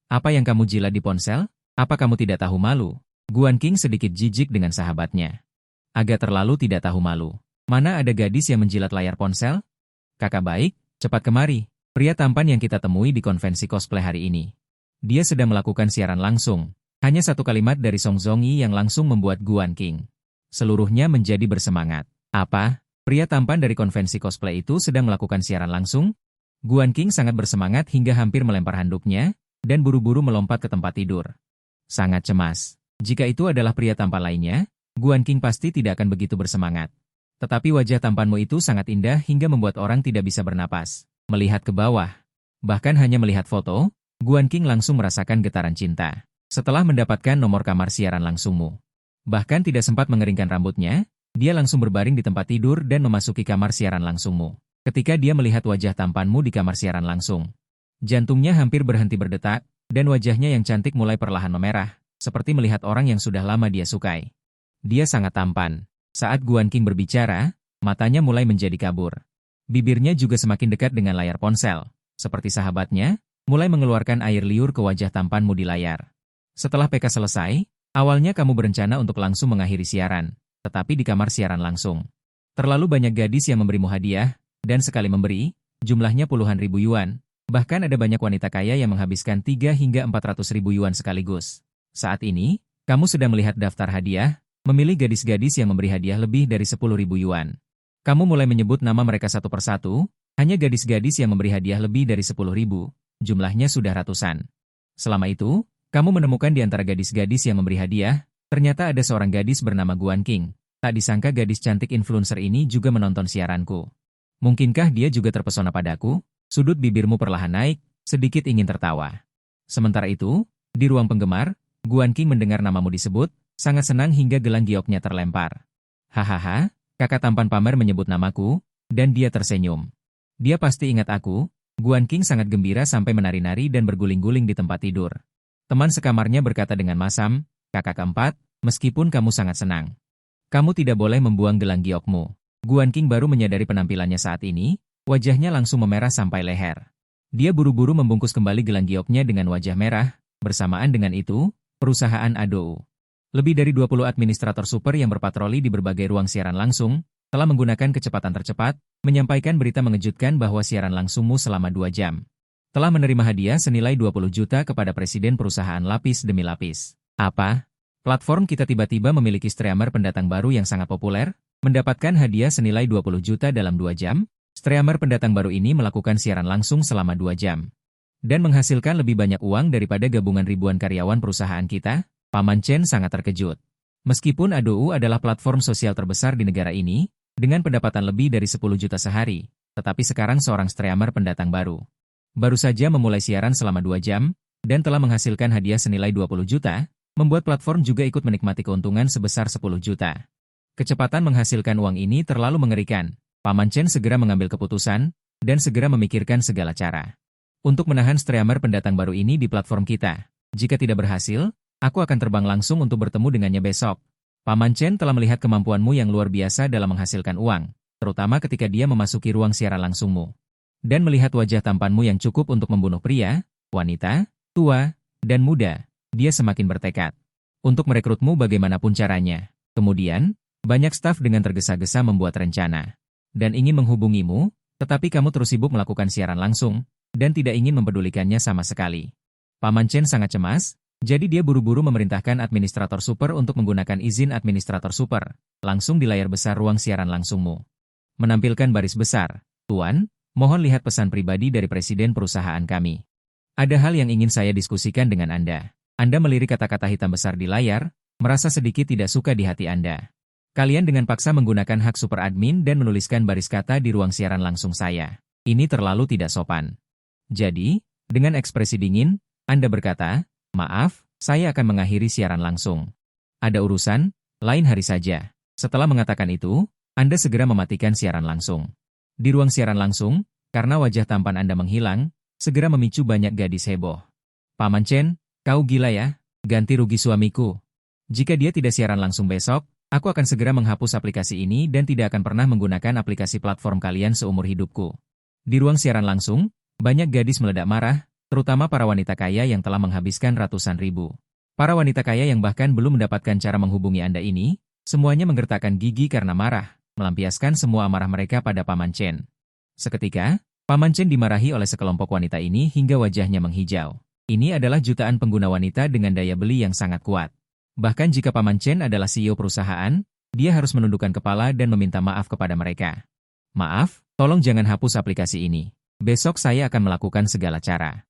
A: Apa yang kamu jilat di ponsel? Apa kamu tidak tahu malu? Guan King sedikit jijik dengan sahabatnya. Agak terlalu tidak tahu malu. Mana ada gadis yang menjilat layar ponsel? Kakak baik, cepat kemari. Pria tampan yang kita temui di konvensi cosplay hari ini. Dia sedang melakukan siaran langsung. Hanya satu kalimat dari Song Zongyi yang langsung membuat Guan King seluruhnya menjadi bersemangat. Apa? Pria tampan dari konvensi cosplay itu sedang melakukan siaran langsung? Guan King sangat bersemangat hingga hampir melempar handuknya, dan buru-buru melompat ke tempat tidur. Sangat cemas. Jika itu adalah pria tampan lainnya, Guan King pasti tidak akan begitu bersemangat. Tetapi wajah tampanmu itu sangat indah hingga membuat orang tidak bisa bernapas. Melihat ke bawah, bahkan hanya melihat foto, Guan King langsung merasakan getaran cinta. Setelah mendapatkan nomor kamar siaran langsungmu, bahkan tidak sempat mengeringkan rambutnya, dia langsung berbaring di tempat tidur dan memasuki kamar siaran langsungmu. Ketika dia melihat wajah tampanmu di kamar siaran langsung, jantungnya hampir berhenti berdetak, dan wajahnya yang cantik mulai perlahan memerah, seperti melihat orang yang sudah lama dia sukai. Dia sangat tampan. Saat Guan King berbicara, matanya mulai menjadi kabur. Bibirnya juga semakin dekat dengan layar ponsel. Seperti sahabatnya, mulai mengeluarkan air liur ke wajah tampanmu di layar. Setelah PK selesai, awalnya kamu berencana untuk langsung mengakhiri siaran, tetapi di kamar siaran langsung, terlalu banyak gadis yang memberimu hadiah, dan sekali memberi, jumlahnya puluhan ribu yuan. Bahkan ada banyak wanita kaya yang menghabiskan 3 hingga 400 ribu yuan sekaligus. Saat ini, kamu sedang melihat daftar hadiah, memilih gadis-gadis yang memberi hadiah lebih dari 10 ribu yuan. Kamu mulai menyebut nama mereka satu persatu, hanya gadis-gadis yang memberi hadiah lebih dari 10 ribu, jumlahnya sudah ratusan. Selama itu, kamu menemukan di antara gadis-gadis yang memberi hadiah, ternyata ada seorang gadis bernama Guan King. Tak disangka gadis cantik influencer ini juga menonton siaranku. Mungkinkah dia juga terpesona padaku? Sudut bibirmu perlahan naik, sedikit ingin tertawa. Sementara itu, di ruang penggemar, Guan King mendengar namamu disebut, sangat senang hingga gelang gioknya terlempar. Hahaha, kakak tampan pamer menyebut namaku, dan dia tersenyum. Dia pasti ingat aku. Guan King sangat gembira sampai menari-nari dan berguling-guling di tempat tidur. Teman sekamarnya berkata dengan masam, "Kakak keempat, meskipun kamu sangat senang, kamu tidak boleh membuang gelang giokmu." Guan Qing baru menyadari penampilannya saat ini, wajahnya langsung memerah sampai leher. Dia buru-buru membungkus kembali gelang gioknya dengan wajah merah, bersamaan dengan itu, perusahaan ADOU. Lebih dari 20 administrator super yang berpatroli di berbagai ruang siaran langsung, telah menggunakan kecepatan tercepat, menyampaikan berita mengejutkan bahwa siaran langsungmu selama 2 jam telah menerima hadiah senilai 20 juta kepada presiden perusahaan lapis demi lapis. Apa? Platform kita tiba-tiba memiliki streamer pendatang baru yang sangat populer, mendapatkan hadiah senilai 20 juta dalam 2 jam? Streamer pendatang baru ini melakukan siaran langsung selama 2 jam. Dan menghasilkan lebih banyak uang daripada gabungan ribuan karyawan perusahaan kita? Paman Chen sangat terkejut. Meskipun ADOU adalah platform sosial terbesar di negara ini, dengan pendapatan lebih dari 10 juta sehari, tetapi sekarang seorang streamer pendatang baru saja memulai siaran selama 2 jam, dan telah menghasilkan hadiah senilai 20 juta, membuat platform juga ikut menikmati keuntungan sebesar 10 juta. Kecepatan menghasilkan uang ini terlalu mengerikan. Paman Chen segera mengambil keputusan, dan segera memikirkan segala cara untuk menahan streamer pendatang baru ini di platform kita. Jika tidak berhasil, aku akan terbang langsung untuk bertemu dengannya besok. Paman Chen telah melihat kemampuanmu yang luar biasa dalam menghasilkan uang, terutama ketika dia memasuki ruang siaran langsungmu. Dan melihat wajah tampanmu yang cukup untuk membunuh pria, wanita, tua, dan muda, dia semakin bertekad untuk merekrutmu bagaimanapun caranya. Kemudian, banyak staf dengan tergesa-gesa membuat rencana dan ingin menghubungimu, tetapi kamu terus sibuk melakukan siaran langsung dan tidak ingin mempedulikannya sama sekali. Paman Chen sangat cemas, jadi dia buru-buru memerintahkan administrator super untuk menggunakan izin administrator super langsung di layar besar ruang siaran langsungmu. Menampilkan baris besar, "Tuan, mohon lihat pesan pribadi dari presiden perusahaan kami. Ada hal yang ingin saya diskusikan dengan Anda." Anda melirik kata-kata hitam besar di layar, merasa sedikit tidak suka di hati Anda. Kalian dengan paksa menggunakan hak super admin dan menuliskan baris kata di ruang siaran langsung saya. Ini terlalu tidak sopan. Jadi, dengan ekspresi dingin, Anda berkata, "Maaf, saya akan mengakhiri siaran langsung. Ada urusan, lain hari saja." Setelah mengatakan itu, Anda segera mematikan siaran langsung. Di ruang siaran langsung, karena wajah tampan Anda menghilang, segera memicu banyak gadis heboh. "Paman Chen, kau gila ya? Ganti rugi suamiku. Jika dia tidak siaran langsung besok, aku akan segera menghapus aplikasi ini dan tidak akan pernah menggunakan aplikasi platform kalian seumur hidupku." Di ruang siaran langsung, banyak gadis meledak marah, terutama para wanita kaya yang telah menghabiskan ratusan ribu. Para wanita kaya yang bahkan belum mendapatkan cara menghubungi Anda ini, semuanya menggertakkan gigi karena marah, melampiaskan semua amarah mereka pada Paman Chen. Seketika, Paman Chen dimarahi oleh sekelompok wanita ini hingga wajahnya menghijau. Ini adalah jutaan pengguna wanita dengan daya beli yang sangat kuat. Bahkan jika Paman Chen adalah CEO perusahaan, dia harus menundukkan kepala dan meminta maaf kepada mereka. "Maaf, tolong jangan hapus aplikasi ini. Besok saya akan melakukan segala cara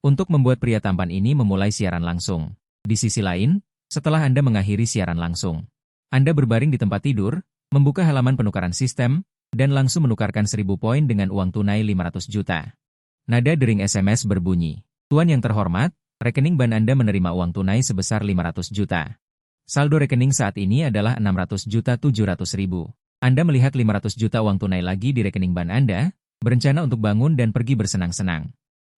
A: untuk membuat pria tampan ini memulai siaran langsung." Di sisi lain, setelah Anda mengakhiri siaran langsung, Anda berbaring di tempat tidur, membuka halaman penukaran sistem, dan langsung menukarkan 1000 poin dengan uang tunai 500 juta. Nada dering SMS berbunyi, "Tuan yang terhormat, rekening bank Anda menerima uang tunai sebesar 500 juta. Saldo rekening saat ini adalah 600 juta 700 ribu. Anda melihat 500 juta uang tunai lagi di rekening bank Anda, berencana untuk bangun dan pergi bersenang-senang."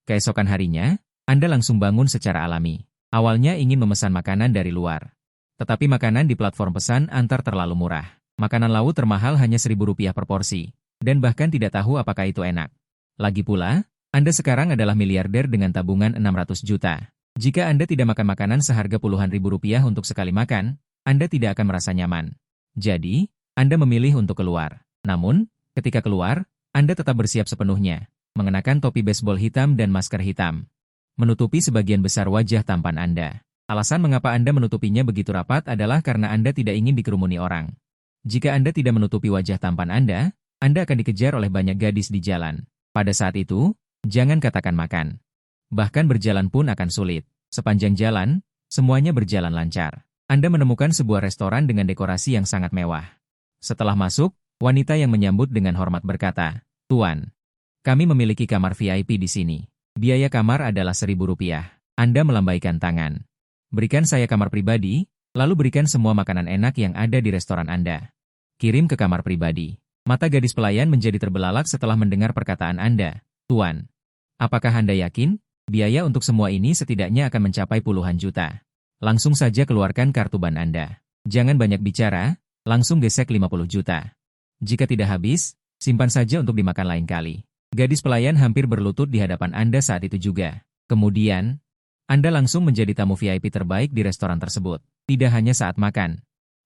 A: Keesokan harinya, Anda langsung bangun secara alami. Awalnya ingin memesan makanan dari luar. Tetapi makanan di platform pesan antar terlalu murah. Makanan laut termahal hanya Rp1.000 per porsi, dan bahkan tidak tahu apakah itu enak. Lagi pula, Anda sekarang adalah miliarder dengan tabungan 600 juta. Jika Anda tidak makan makanan seharga puluhan ribu rupiah untuk sekali makan, Anda tidak akan merasa nyaman. Jadi, Anda memilih untuk keluar. Namun, ketika keluar, Anda tetap bersiap sepenuhnya, mengenakan topi baseball hitam dan masker hitam, menutupi sebagian besar wajah tampan Anda. Alasan mengapa Anda menutupinya begitu rapat adalah karena Anda tidak ingin dikerumuni orang. Jika Anda tidak menutupi wajah tampan Anda akan dikejar oleh banyak gadis di jalan. Pada saat itu, jangan katakan makan. Bahkan berjalan pun akan sulit. Sepanjang jalan, semuanya berjalan lancar. Anda menemukan sebuah restoran dengan dekorasi yang sangat mewah. Setelah masuk, wanita yang menyambut dengan hormat berkata, "Tuan, kami memiliki kamar VIP di sini. Biaya kamar adalah Rp1.000. Anda melambaikan tangan. Berikan saya kamar pribadi, lalu berikan semua makanan enak yang ada di restoran Anda. Kirim ke kamar pribadi." Mata gadis pelayan menjadi terbelalak setelah mendengar perkataan Anda. "Tuan, apakah Anda yakin? Biaya untuk semua ini setidaknya akan mencapai puluhan juta. Langsung saja keluarkan kartu ban Anda. Jangan banyak bicara, langsung gesek 50 juta. Jika tidak habis, simpan saja untuk dimakan lain kali. Gadis pelayan hampir berlutut di hadapan Anda saat itu juga. Kemudian, Anda langsung menjadi tamu VIP terbaik di restoran tersebut. Tidak hanya saat makan.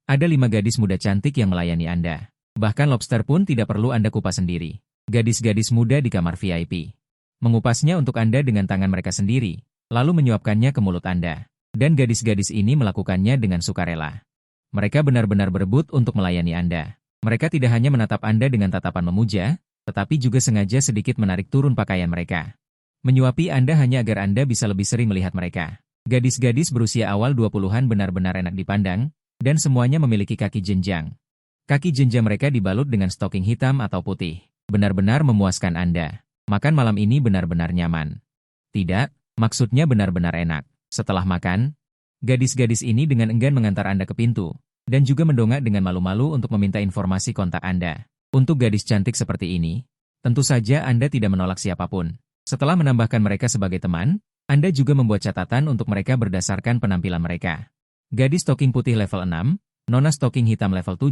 A: Ada 5 gadis muda cantik yang melayani Anda. Bahkan lobster pun tidak perlu Anda kupas sendiri. Gadis-gadis muda di kamar VIP. Mengupasnya untuk Anda dengan tangan mereka sendiri, lalu menyuapkannya ke mulut Anda. Dan gadis-gadis ini melakukannya dengan sukarela. Mereka benar-benar berebut untuk melayani Anda. Mereka tidak hanya menatap Anda dengan tatapan memuja, tetapi juga sengaja sedikit menarik turun pakaian mereka. Menyuapi Anda hanya agar Anda bisa lebih sering melihat mereka. Gadis-gadis berusia awal 20-an benar-benar enak dipandang, dan semuanya memiliki kaki jenjang. Kaki jenjang mereka dibalut dengan stoking hitam atau putih. Benar-benar memuaskan Anda. Makan malam ini benar-benar nyaman. Tidak, maksudnya benar-benar enak. Setelah makan, gadis-gadis ini dengan enggan mengantar Anda ke pintu, dan juga mendongak dengan malu-malu untuk meminta informasi kontak Anda. Untuk gadis cantik seperti ini, tentu saja Anda tidak menolak siapapun. Setelah menambahkan mereka sebagai teman, Anda juga membuat catatan untuk mereka berdasarkan penampilan mereka. Gadis stoking putih level 6, nona stoking hitam level 7,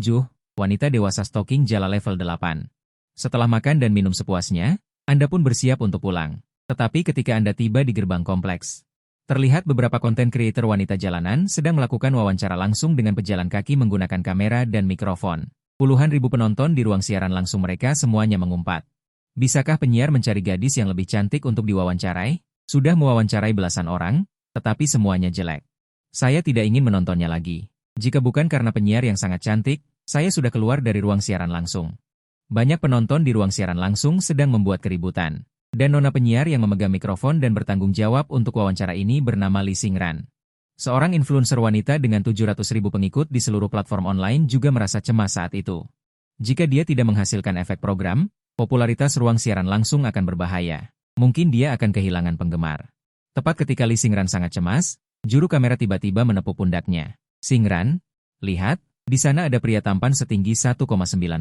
A: wanita dewasa stoking jala level 8. Setelah makan dan minum sepuasnya, Anda pun bersiap untuk pulang. Tetapi ketika Anda tiba di gerbang kompleks, terlihat beberapa konten kreator wanita jalanan sedang melakukan wawancara langsung dengan pejalan kaki menggunakan kamera dan mikrofon. Puluhan ribu penonton di ruang siaran langsung mereka semuanya mengumpat. Bisakah penyiar mencari gadis yang lebih cantik untuk diwawancarai? Sudah mewawancarai belasan orang, tetapi semuanya jelek. Saya tidak ingin menontonnya lagi. Jika bukan karena penyiar yang sangat cantik, saya sudah keluar dari ruang siaran langsung. Banyak penonton di ruang siaran langsung sedang membuat keributan. Dan nona penyiar yang memegang mikrofon dan bertanggung jawab untuk wawancara ini bernama Lee Singran. Seorang influencer wanita dengan 700.000 pengikut di seluruh platform online juga merasa cemas saat itu. Jika dia tidak menghasilkan efek program, popularitas ruang siaran langsung akan berbahaya. Mungkin dia akan kehilangan penggemar. Tepat ketika Lee Singran sangat cemas, juru kamera tiba-tiba menepuk pundaknya. Singran, lihat, di sana ada pria tampan setinggi 1,9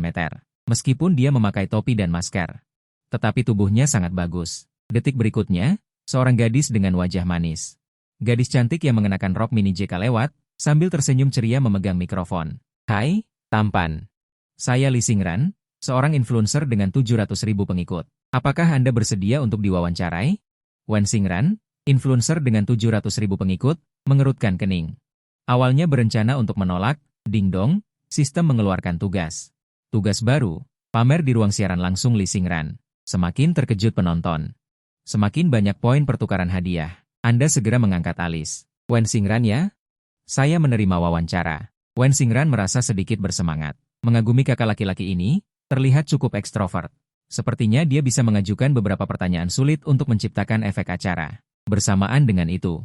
A: meter. Meskipun dia memakai topi dan masker. Tetapi tubuhnya sangat bagus. Detik berikutnya, seorang gadis dengan wajah manis. Gadis cantik yang mengenakan rok mini JK lewat, sambil tersenyum ceria memegang mikrofon. Hai, tampan. Saya Lee Singran, seorang influencer dengan 700.000 pengikut. Apakah Anda bersedia untuk diwawancarai? Wen Singran, influencer dengan 700.000 pengikut, mengerutkan kening. Awalnya berencana untuk menolak, ding-dong, sistem mengeluarkan tugas. Tugas baru, pamer di ruang siaran langsung Lee Singran. Semakin terkejut penonton. Semakin banyak poin pertukaran hadiah. Anda segera mengangkat alis. Wen Singran ya? Saya menerima wawancara. Wen Singran merasa sedikit bersemangat. Mengagumi kakak laki-laki ini, terlihat cukup ekstrovert. Sepertinya dia bisa mengajukan beberapa pertanyaan sulit untuk menciptakan efek acara. Bersamaan dengan itu,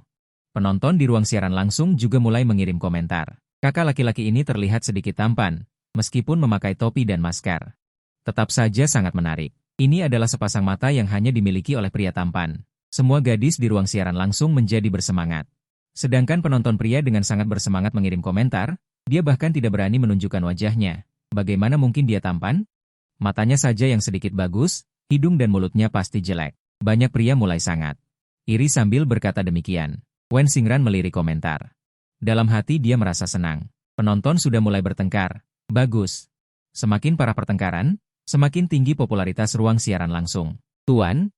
A: penonton di ruang siaran langsung juga mulai mengirim komentar. Kakak laki-laki ini terlihat sedikit tampan, meskipun memakai topi dan masker. Tetap saja sangat menarik. Ini adalah sepasang mata yang hanya dimiliki oleh pria tampan. Semua gadis di ruang siaran langsung menjadi bersemangat. Sedangkan penonton pria dengan sangat bersemangat mengirim komentar, dia bahkan tidak berani menunjukkan wajahnya. Bagaimana mungkin dia tampan? Matanya saja yang sedikit bagus, hidung dan mulutnya pasti jelek. Banyak pria mulai sangat iri sambil berkata demikian. Wen Singran melirik komentar. Dalam hati dia merasa senang. Penonton sudah mulai bertengkar. Bagus. Semakin parah pertengkaran, semakin tinggi popularitas ruang siaran langsung. Tuan,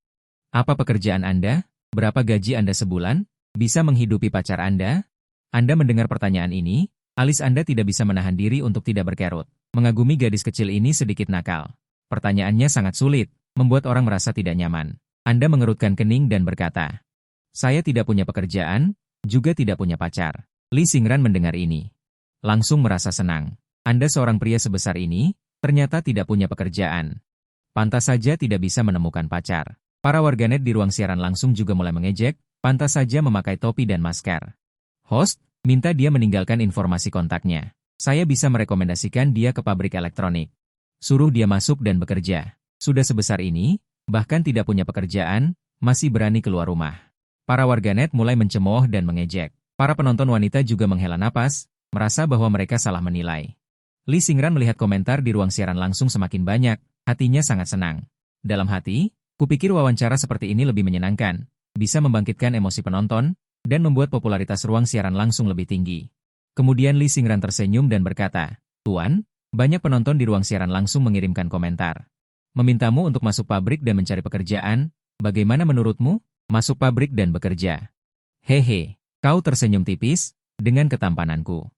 A: apa pekerjaan Anda? Berapa gaji Anda sebulan? Bisa menghidupi pacar Anda? Anda mendengar pertanyaan ini, alis Anda tidak bisa menahan diri untuk tidak berkerut. Mengagumi gadis kecil ini sedikit nakal. Pertanyaannya sangat sulit, membuat orang merasa tidak nyaman. Anda mengerutkan kening dan berkata, saya tidak punya pekerjaan, juga tidak punya pacar. Lee Singran mendengar ini. Langsung merasa senang. Anda seorang pria sebesar ini, ternyata tidak punya pekerjaan. Pantas saja tidak bisa menemukan pacar. Para warganet di ruang siaran langsung juga mulai mengejek, pantas saja memakai topi dan masker. Host, minta dia meninggalkan informasi kontaknya. Saya bisa merekomendasikan dia ke pabrik elektronik. Suruh dia masuk dan bekerja. Sudah sebesar ini, bahkan tidak punya pekerjaan, masih berani keluar rumah. Para warganet mulai mencemooh dan mengejek. Para penonton wanita juga menghela napas, merasa bahwa mereka salah menilai. Lee Singran melihat komentar di ruang siaran langsung semakin banyak, hatinya sangat senang. Dalam hati, kupikir wawancara seperti ini lebih menyenangkan, bisa membangkitkan emosi penonton, dan membuat popularitas ruang siaran langsung lebih tinggi. Kemudian Lee Xingran tersenyum dan berkata, "Tuan, banyak penonton di ruang siaran langsung mengirimkan komentar. Memintamu untuk masuk pabrik dan mencari pekerjaan, bagaimana menurutmu? Masuk pabrik dan bekerja." Hehe, kau tersenyum tipis, dengan ketampananku.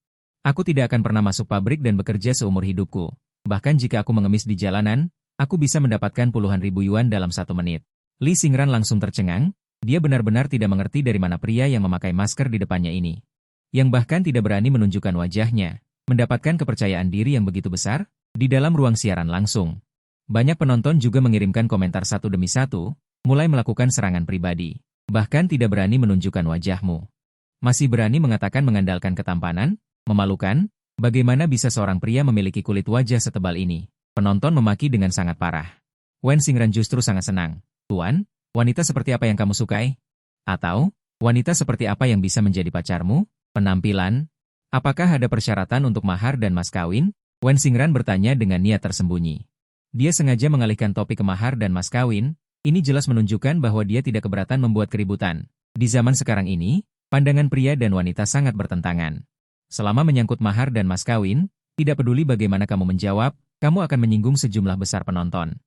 A: Aku tidak akan pernah masuk pabrik dan bekerja seumur hidupku. Bahkan jika aku mengemis di jalanan, aku bisa mendapatkan puluhan ribu yuan dalam 1 menit. Lee Xingran langsung tercengang, dia benar-benar tidak mengerti dari mana pria yang memakai masker di depannya ini. Yang bahkan tidak berani menunjukkan wajahnya, mendapatkan kepercayaan diri yang begitu besar, di dalam ruang siaran langsung. Banyak penonton juga mengirimkan komentar satu demi satu, mulai melakukan serangan pribadi. Bahkan tidak berani menunjukkan wajahmu. Masih berani mengatakan mengandalkan ketampanan, memalukan, bagaimana bisa seorang pria memiliki kulit wajah setebal ini. Penonton memaki dengan sangat parah. Wen Xingran justru sangat senang. Tuan, wanita seperti apa yang kamu sukai? Atau, wanita seperti apa yang bisa menjadi pacarmu? Penampilan? Apakah ada persyaratan untuk mahar dan mas kawin? Wen Xingran bertanya dengan niat tersembunyi. Dia sengaja mengalihkan topik ke mahar dan mas kawin. Ini jelas menunjukkan bahwa dia tidak keberatan membuat keributan. Di zaman sekarang ini, pandangan pria dan wanita sangat bertentangan. Selama menyangkut mahar dan mas kawin, tidak peduli bagaimana kamu menjawab, kamu akan menyinggung sejumlah besar penonton.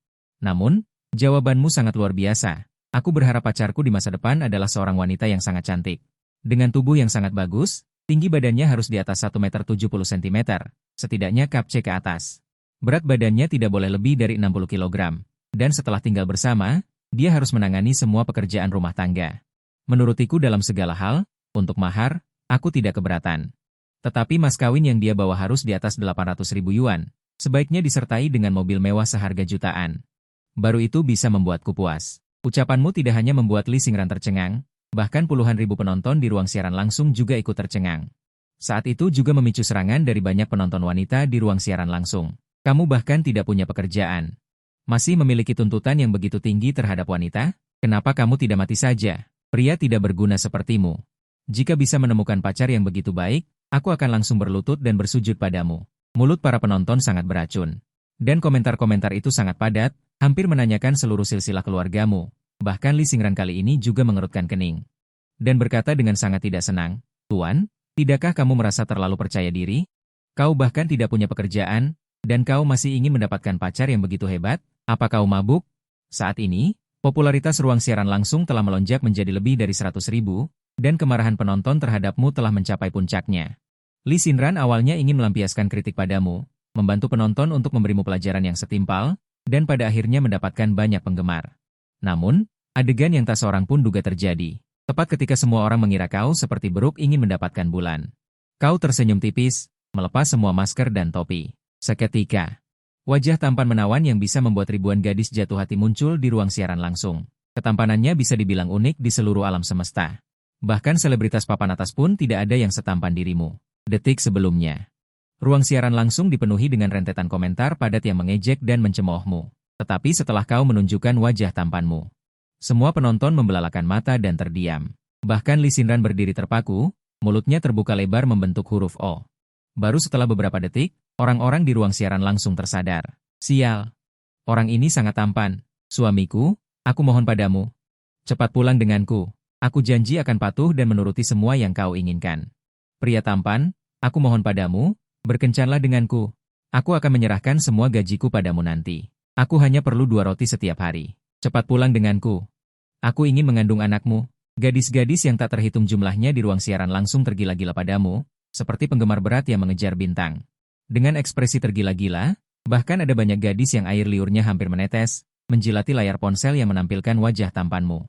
A: Namun, jawabanmu sangat luar biasa. Aku berharap pacarku di masa depan adalah seorang wanita yang sangat cantik. Dengan tubuh yang sangat bagus, tinggi badannya harus di atas 1,70 meter, setidaknya kap C ke atas. Berat badannya tidak boleh lebih dari 60 kg. Dan setelah tinggal bersama, dia harus menangani semua pekerjaan rumah tangga. Menurutiku dalam segala hal, untuk mahar, aku tidak keberatan. Tetapi mas kawin yang dia bawa harus di atas 800.000 yuan, sebaiknya disertai dengan mobil mewah seharga jutaan. Baru itu bisa membuatku puas. Ucapanmu tidak hanya membuat Lee Xingran tercengang, bahkan puluhan ribu penonton di ruang siaran langsung juga ikut tercengang. Saat itu juga memicu serangan dari banyak penonton wanita di ruang siaran langsung. Kamu bahkan tidak punya pekerjaan. Masih memiliki tuntutan yang begitu tinggi terhadap wanita? Kenapa kamu tidak mati saja? Pria tidak berguna sepertimu. Jika bisa menemukan pacar yang begitu baik, aku akan langsung berlutut dan bersujud padamu. Mulut para penonton sangat beracun. Dan komentar-komentar itu sangat padat, hampir menanyakan seluruh silsilah keluargamu. Bahkan Lee Xingran kali ini juga mengerutkan kening. Dan berkata dengan sangat tidak senang, "Tuan, tidakkah kamu merasa terlalu percaya diri? Kau bahkan tidak punya pekerjaan, dan kau masih ingin mendapatkan pacar yang begitu hebat? Apa kau mabuk?" Saat ini, popularitas ruang siaran langsung telah melonjak menjadi lebih dari 100.000, dan kemarahan penonton terhadapmu telah mencapai puncaknya. Lee Xingran awalnya ingin melampiaskan kritik padamu, membantu penonton untuk memberimu pelajaran yang setimpal, dan pada akhirnya mendapatkan banyak penggemar. Namun, adegan yang tak seorang pun duga terjadi. Tepat ketika semua orang mengira kau seperti beruk ingin mendapatkan bulan. Kau tersenyum tipis, melepas semua masker dan topi. Seketika, wajah tampan menawan yang bisa membuat ribuan gadis jatuh hati muncul di ruang siaran langsung. Ketampanannya bisa dibilang unik di seluruh alam semesta. Bahkan selebritas papan atas pun tidak ada yang setampan dirimu. Detik sebelumnya, ruang siaran langsung dipenuhi dengan rentetan komentar padat yang mengejek dan mencemoohmu. Tetapi setelah kau menunjukkan wajah tampanmu, semua penonton membelalakan mata dan terdiam. Bahkan Lee Xingran berdiri terpaku, mulutnya terbuka lebar membentuk huruf O. Baru setelah beberapa detik, orang-orang di ruang siaran langsung tersadar. Sial. Orang ini sangat tampan. Suamiku, aku mohon padamu. Cepat pulang denganku. Aku janji akan patuh dan menuruti semua yang kau inginkan. Pria tampan, aku mohon padamu, berkencanlah denganku. Aku akan menyerahkan semua gajiku padamu nanti. Aku hanya perlu 2 roti setiap hari. Cepat pulang denganku. Aku ingin mengandung anakmu. Gadis-gadis yang tak terhitung jumlahnya di ruang siaran langsung tergila-gila padamu, seperti penggemar berat yang mengejar bintang. Dengan ekspresi tergila-gila, bahkan ada banyak gadis yang air liurnya hampir menetes, menjilati layar ponsel yang menampilkan wajah tampanmu.